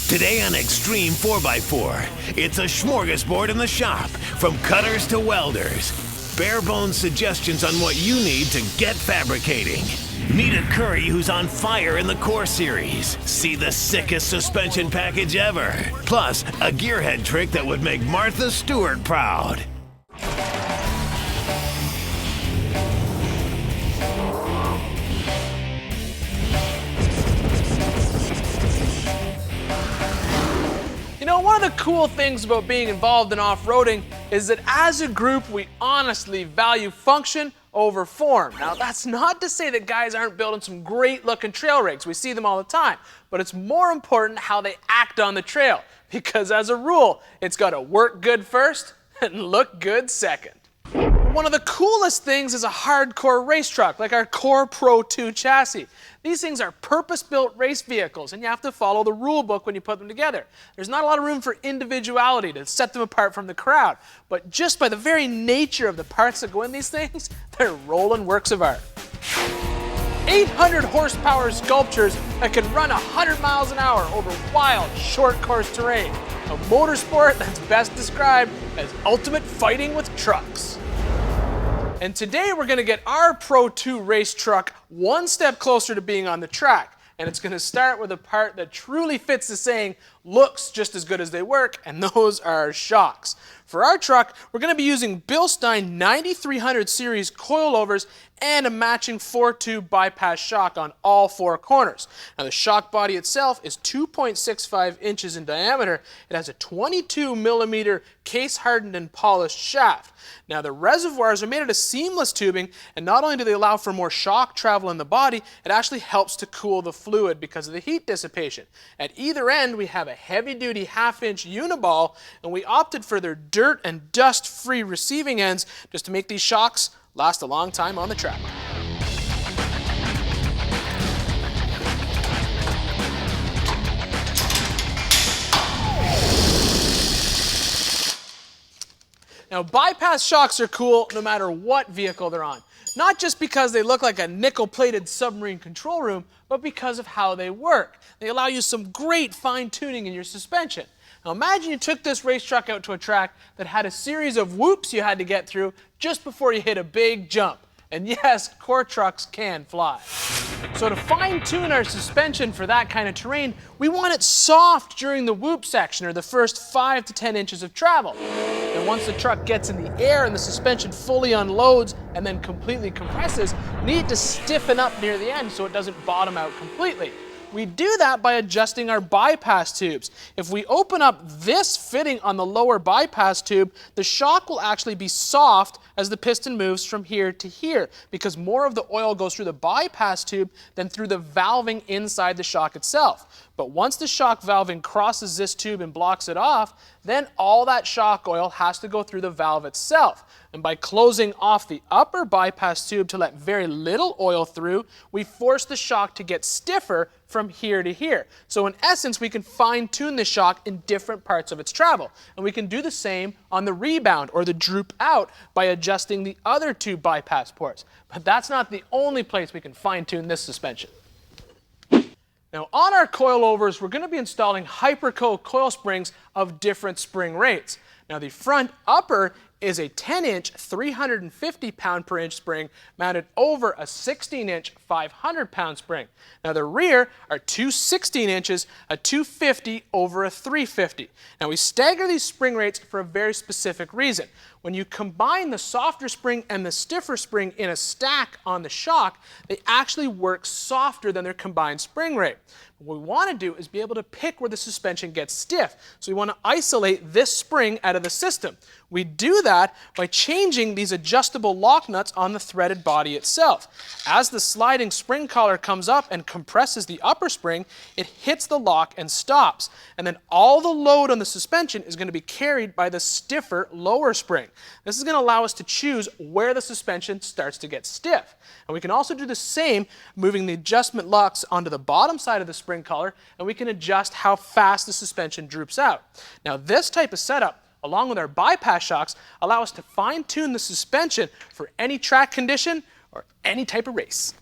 Today on Xtreme 4x4, it's a smorgasbord in the shop, from cutters to welders. Bare-bones suggestions on what you need to get fabricating. Meet a Curry who's on fire in the CORR series. See the sickest suspension package ever. Plus, a gearhead trick that would make Martha Stewart proud. You know, one of the cool things about being involved in off-roading is that as a group, we honestly value function over form. Now, that's not to say that guys aren't building some great-looking trail rigs. We see them all the time. But it's more important how they act on the trail. Because as a rule, it's got to work good first and look good second. One of the coolest things is a hardcore race truck, like our CORR Pro 2 chassis. These things are purpose-built race vehicles, and you have to follow the rule book when you put them together. There's not a lot of room for individuality to set them apart from the crowd, but just by the very nature of the parts that go in these things, they're rolling works of art. 800 horsepower sculptures that can run 100 miles an hour over wild, short course terrain. A motorsport that's best described as ultimate fighting with trucks. And today we're going to get our Pro 2 race truck one step closer to being on the track. And it's going to start with a part that truly fits the saying, looks just as good as they work, and those are our shocks. For our truck, we're going to be using Bilstein 9300 series coilovers and a matching 4-tube bypass shock on all four corners. Now the shock body itself is 2.65 inches in diameter. It has a 22 millimeter case hardened and polished shaft. Now the reservoirs are made out of seamless tubing, and not only do they allow for more shock travel in the body, it actually helps to cool the fluid because of the heat dissipation. At either end we have a heavy duty 1/2 inch uniball, and we opted for their dirt and dust free receiving ends just to make these shocks last a long time on the track. Now, bypass shocks are cool no matter what vehicle they're on. Not just because they look like a nickel-plated submarine control room, but because of how they work. They allow you some great fine-tuning in your suspension. Now imagine you took this race truck out to a track that had a series of whoops you had to get through just before you hit a big jump. And yes, CORR trucks can fly. So to fine-tune our suspension for that kind of terrain, we want it soft during the whoop section, or the first 5 to 10 inches of travel. And once the truck gets in the air and the suspension fully unloads and then completely compresses, we need it to stiffen up near the end so it doesn't bottom out completely. We do that by adjusting our bypass tubes. If we open up this fitting on the lower bypass tube, the shock will actually be soft as the piston moves from here to here, because more of the oil goes through the bypass tube than through the valving inside the shock itself. But once the shock valving crosses this tube and blocks it off, then all that shock oil has to go through the valve itself. And by closing off the upper bypass tube to let very little oil through, we force the shock to get stiffer from here to here. So in essence, we can fine-tune the shock in different parts of its travel. And we can do the same on the rebound or the droop out by adjusting the other two bypass ports. But that's not the only place we can fine-tune this suspension. Now on our coilovers, we're going to be installing Hyperco coil springs of different spring rates. Now the front upper is a 10-inch 350 pound-per-inch spring mounted over a 16-inch 500-pound spring. Now the rear are two 16 inches, a 250 over a 350. Now we stagger these spring rates for a very specific reason. When you combine the softer spring and the stiffer spring in a stack on the shock, they actually work softer than their combined spring rate. What we want to do is be able to pick where the suspension gets stiff. So we want to isolate this spring out of the system. We do that by changing these adjustable lock nuts on the threaded body itself. As the sliding spring collar comes up and compresses the upper spring, it hits the lock and stops. And then all the load on the suspension is going to be carried by the stiffer lower spring. This is going to allow us to choose where the suspension starts to get stiff. And we can also do the same, moving the adjustment locks onto the bottom side of the spring collar, and we can adjust how fast the suspension droops out. Now this type of setup, along with our bypass shocks, allow us to fine-tune the suspension for any track condition or any type of race.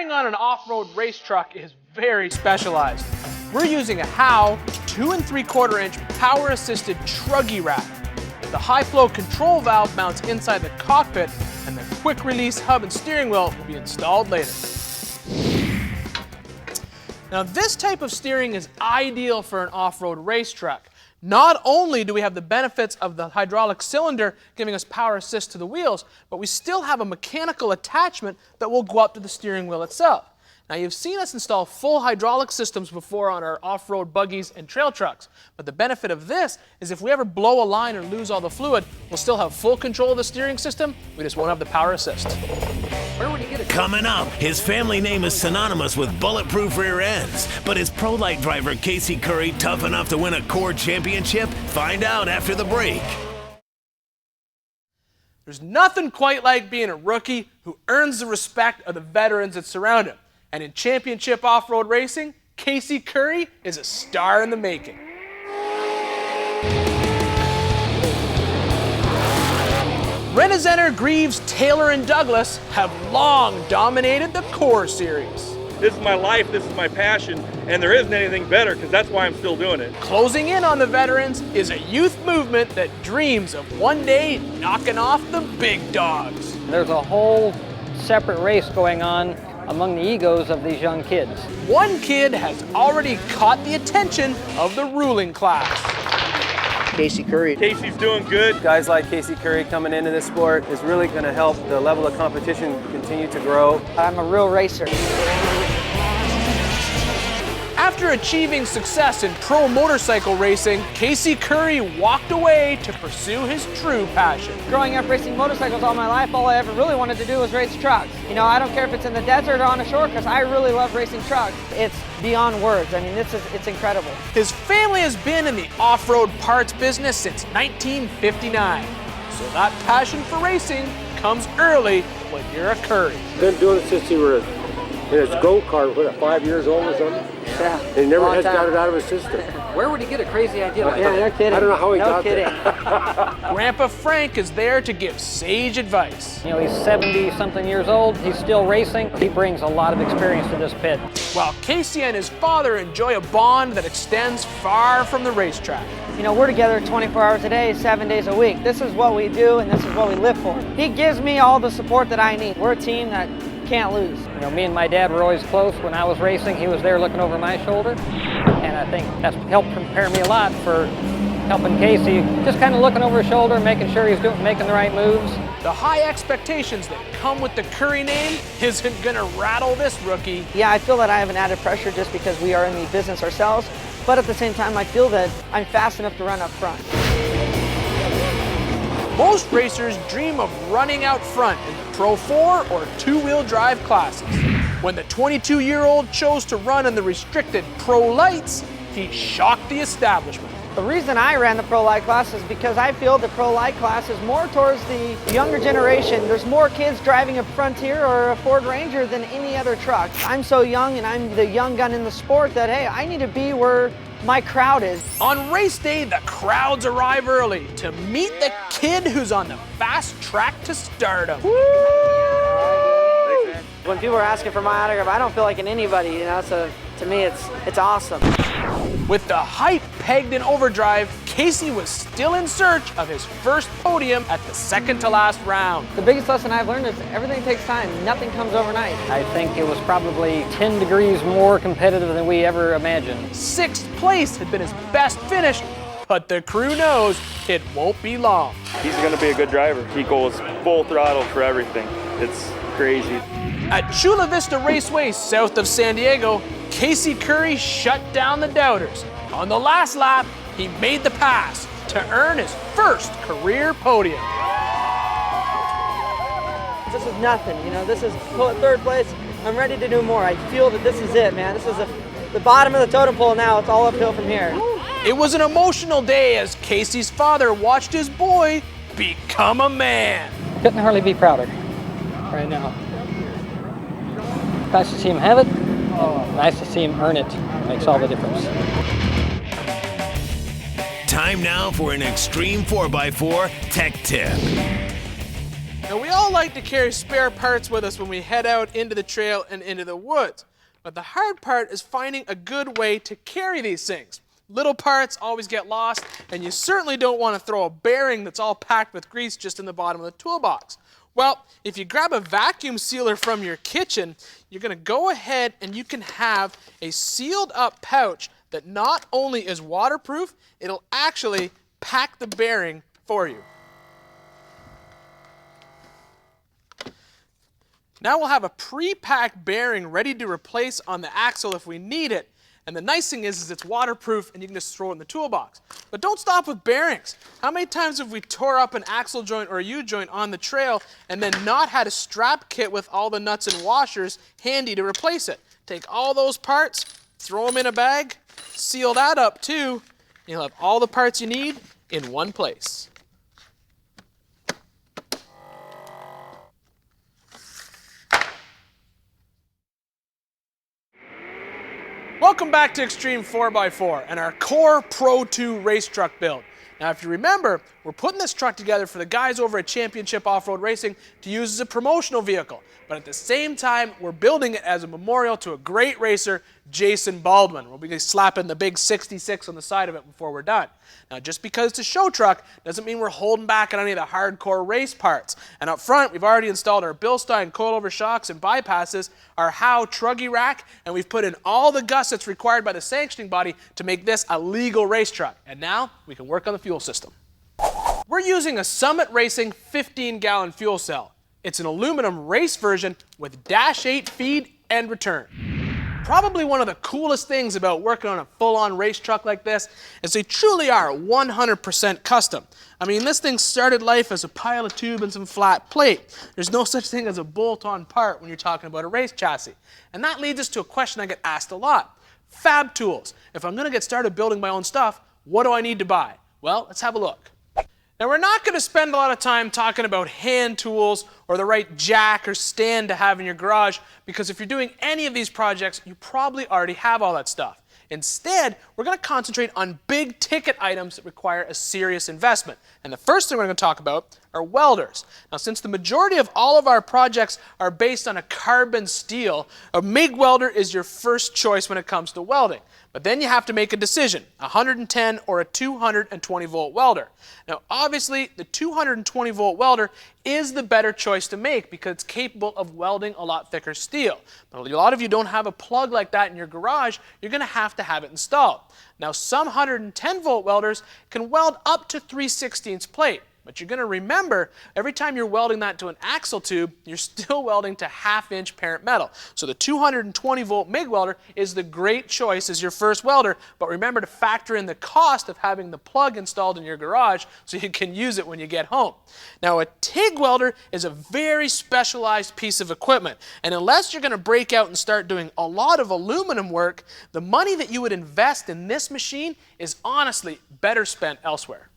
steering on an off-road race truck is very specialized. We're using a Howe 2 3/4-inch power-assisted truggy rack. The high-flow control valve mounts inside the cockpit, and the quick-release hub and steering wheel will be installed later. Now, this type of steering is ideal for an off-road race truck. Not only do we have the benefits of the hydraulic cylinder giving us power assist to the wheels, but we still have a mechanical attachment that will go up to the steering wheel itself. Now, you've seen us install full hydraulic systems before on our off-road buggies and trail trucks, but the benefit of this is if we ever blow a line or lose all the fluid, we'll still have full control of the steering system, we just won't have the power assist. Where would he get it? Coming up, his family name is synonymous with bulletproof rear ends, but is Pro Light driver Casey Curry tough enough to win a CORR championship? Find out after the break. There's nothing quite like being a rookie who earns the respect of the veterans that surround him. And in championship off-road racing, Casey Curry is a star in the making. Renizenter, Greaves, Taylor, and Douglas have long dominated the CORR series. This is my life, this is my passion, and there isn't anything better because that's why I'm still doing it. Closing in on the veterans is a youth movement that dreams of one day knocking off the big dogs. There's a whole separate race going on among the egos of these young kids. One kid has already caught the attention of the ruling class. Casey Curry. Casey's doing good. Guys like Casey Curry coming into this sport is really going to help the level of competition continue to grow. I'm a real racer. After achieving success in pro motorcycle racing, Casey Curry walked away to pursue his true passion. Growing up racing motorcycles all my life, all I ever really wanted to do was race trucks. You know, I don't care if it's in the desert or on a shore because I really love racing trucks. It's beyond words. I mean, it's incredible. His family has been in the off-road parts business since 1959. So that passion for racing comes early when you're a Curry. Been doing it since he was in his go-kart, 5 years old or something? Yeah. He never has got it out of his system. Where would he get a crazy idea like Yeah, that? no kidding. I don't know how he got kidding. there. Grandpa Frank is there to give sage advice. You know, he's 70-something years old. He's still racing. He brings a lot of experience to this pit. While Casey and his father enjoy a bond that extends far from the racetrack. You know, we're together 24 hours a day, 7 days a week. This is what we do and this is what we live for. He gives me all the support that I need. We're a team that can't lose. You know, me and my dad were always close. When I was racing, he was there looking over my shoulder. And I think that's helped prepare me a lot for helping Casey, just kind of looking over his shoulder, making sure he's making the right moves. The high expectations that come with the Curry name isn't gonna rattle this rookie. Yeah, I feel that I have an added pressure just because we are in the business ourselves, but at the same time, I feel that I'm fast enough to run up front. Most racers dream of running out front in the Pro 4 or two-wheel drive classes. When the 22-year-old chose to run in the restricted Pro Lights, he shocked the establishment. The reason I ran the Pro Light class is because I feel the Pro Light class is more towards the younger generation. There's more kids driving a Frontier or a Ford Ranger than any other truck. I'm so young and I'm the young gun in the sport that, hey, I need to be where my crowd is. On race day, the crowds arrive early to meet the kid who's on the fast track to stardom. When people are asking for my autograph, I don't feel like an anybody, you know, so to me it's awesome. With the hype pegged in overdrive, Casey was still in search of his first podium at the second to last round. The biggest lesson I've learned is everything takes time. Nothing comes overnight. I think it was probably 10 degrees more competitive than we ever imagined. Sixth place had been his best finish, but the crew knows it won't be long. He's going to be a good driver. He goes full throttle for everything. It's crazy. At Chula Vista Raceway, south of San Diego, Casey Curry shut down the doubters. On the last lap, he made the pass to earn his first career podium. This is nothing, you know, this is third place. I'm ready to do more. I feel that this is it, man. This is the bottom of the totem pole now. It's all uphill from here. It was an emotional day as Casey's father watched his boy become a man. Couldn't hardly be prouder right now. Nice to see him have it. Nice to see him earn it. Makes all the difference. Time now for an Xtreme 4x4 tech tip. Now, we all like to carry spare parts with us when we head out into the trail and into the woods. But the hard part is finding a good way to carry these things. Little parts always get lost, and you certainly don't want to throw a bearing that's all packed with grease just in the bottom of the toolbox. Well, if you grab a vacuum sealer from your kitchen, you're going to go ahead and you can have a sealed up pouch that not only is waterproof, it'll actually pack the bearing for you. Now we'll have a pre-packed bearing ready to replace on the axle if we need it. And the nice thing is it's waterproof and you can just throw it in the toolbox. But don't stop with bearings. How many times have we tore up an axle joint or a U-joint on the trail and then not had a strap kit with all the nuts and washers handy to replace it? Take all those parts, throw them in a bag, seal that up too, and you'll have all the parts you need in one place. Welcome back to Xtreme 4x4 and our CORR Pro 2 race truck build. Now, if you remember, we're putting this truck together for the guys over at Championship Off-Road Racing to use as a promotional vehicle. But at the same time, we're building it as a memorial to a great racer, Jason Baldwin. We'll be slapping the big 66 on the side of it before we're done. Now, just because it's a show truck doesn't mean we're holding back on any of the hardcore race parts. And up front, we've already installed our Bilstein coilover shocks and bypasses, our Howe truggy rack, and we've put in all the gussets required by the sanctioning body to make this a legal race truck. And now, we can work on the fuel system. We're using a Summit Racing 15-gallon fuel cell. It's an aluminum race version with Dash 8 feed and return. Probably one of the coolest things about working on a full-on race truck like this is they truly are 100% custom. I mean, this thing started life as a pile of tube and some flat plate. There's no such thing as a bolt-on part when you're talking about a race chassis. And that leads us to a question I get asked a lot. Fab tools. If I'm going to get started building my own stuff, what do I need to buy? Well, let's have a look. Now, we're not going to spend a lot of time talking about hand tools or the right jack or stand to have in your garage, because if you're doing any of these projects, you probably already have all that stuff. Instead, we're going to concentrate on big ticket items that require a serious investment. And the first thing we're going to talk about are welders. Now, since the majority of all of our projects are based on a carbon steel, a MIG welder is your first choice when it comes to welding. But then you have to make a decision, a 110 or a 220 volt welder. Now, obviously, the 220 volt welder is the better choice to make because it's capable of welding a lot thicker steel. But a lot of you don't have a plug like that in your garage, you're going to have it installed. Now, some 110 volt welders can weld up to 3/16 plate. But you're going to remember, every time you're welding that to an axle tube, you're still welding to 1/2-inch parent metal. So the 220 volt MIG welder is the great choice as your first welder, but remember to factor in the cost of having the plug installed in your garage so you can use it when you get home. Now, a TIG welder is a very specialized piece of equipment, and unless you're going to break out and start doing a lot of aluminum work, the money that you would invest in this machine is honestly better spent elsewhere.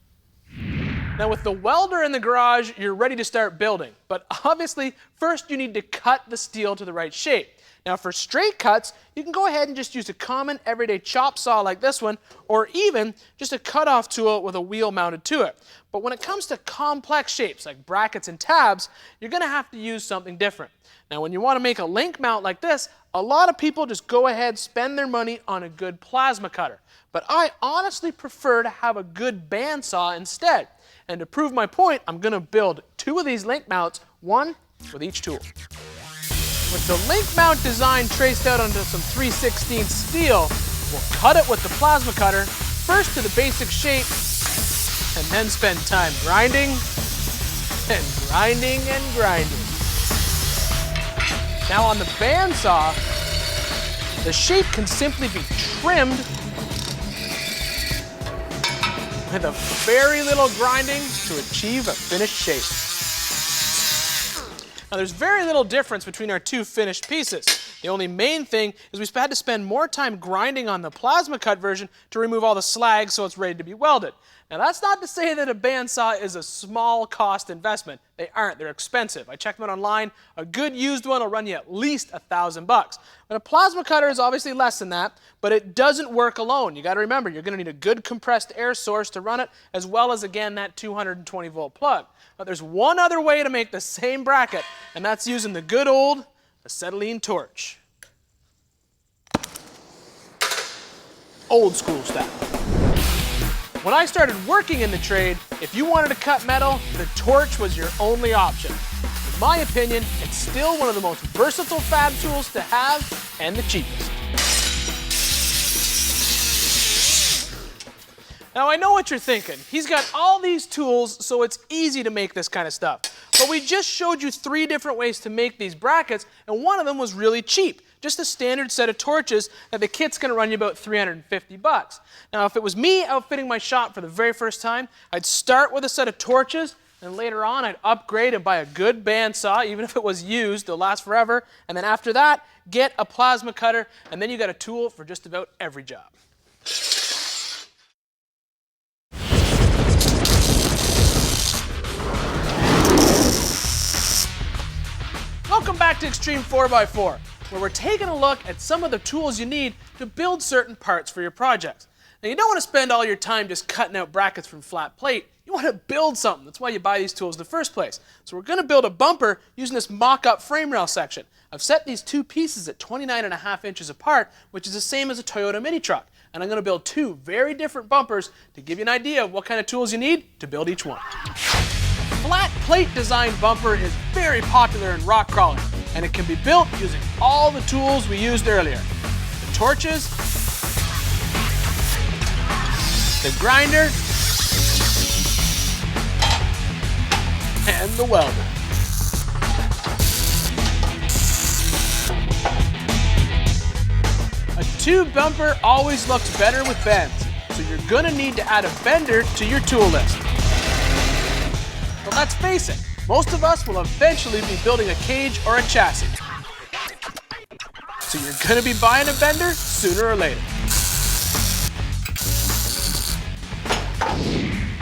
Now, with the welder in the garage, you're ready to start building. But obviously, first you need to cut the steel to the right shape. Now, for straight cuts, you can go ahead and just use a common everyday chop saw like this one, or even just a cutoff tool with a wheel mounted to it. But when it comes to complex shapes like brackets and tabs, you're going to have to use something different. Now, when you want to make a link mount like this, a lot of people just go ahead, spend their money on a good plasma cutter. But I honestly prefer to have a good bandsaw instead. And to prove my point, I'm going to build 2 of these link mounts, one with each tool. With the link mount design traced out onto some 3/16 steel, we'll cut it with the plasma cutter, first to the basic shape, and then spend time grinding, and grinding, and grinding. Now on the bandsaw, the shape can simply be trimmed with a very little grinding to achieve a finished shape. Now, there's very little difference between our 2 finished pieces. The only main thing is we had to spend more time grinding on the plasma cut version to remove all the slag so it's ready to be welded. Now that's not to say that a bandsaw is a small cost investment. They aren't, they're expensive. I checked them out online. A good used one will run you at least $1,000 bucks. But a plasma cutter is obviously less than that, but it doesn't work alone. You gotta remember, you're gonna need a good compressed air source to run it, as well as, again, that 220 volt plug. But there's one other way to make the same bracket, and that's using the good old acetylene torch. Old school style. When I started working in the trade, if you wanted to cut metal, the torch was your only option. In my opinion, it's still one of the most versatile fab tools to have and the cheapest. Now I know what you're thinking. He's got all these tools, so it's easy to make this kind of stuff. But we just showed you 3 different ways to make these brackets, and one of them was really cheap. Just a standard set of torches that the kit's gonna run you about 350 bucks. Now if it was me outfitting my shop for the very first time, I'd start with a set of torches, and later on I'd upgrade and buy a good bandsaw, even if it was used, it'll last forever. And then after that, get a plasma cutter, and then you got a tool for just about every job. Welcome back to Xtreme 4x4, where we're taking a look at some of the tools you need to build certain parts for your projects. Now you don't want to spend all your time just cutting out brackets from flat plate. You want to build something. That's why you buy these tools in the first place. So we're going to build a bumper using this mock-up frame rail section. I've set these 2 pieces at 29.5 inches apart, which is the same as a Toyota mini truck. And I'm going to build 2 very different bumpers to give you an idea of what kind of tools you need to build each one. Flat plate design bumper is very popular in rock crawling, and it can be built using all the tools we used earlier. The torches, the grinder, and the welder. A tube bumper always looks better with bends, so you're gonna need to add a bender to your tool list. But let's face it, most of us will eventually be building a cage or a chassis. So you're gonna be buying a bender sooner or later.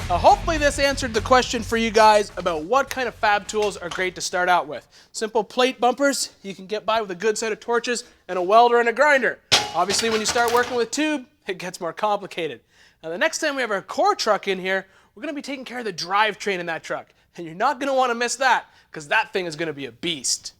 Now, hopefully this answered the question for you guys about what kind of fab tools are great to start out with. Simple plate bumpers, you can get by with a good set of torches and a welder and a grinder. Obviously when you start working with tube, it gets more complicated. Now the next time we have our CORR truck in here, we're going to be taking care of the drivetrain in that truck. And you're not going to want to miss that, because that thing is going to be a beast.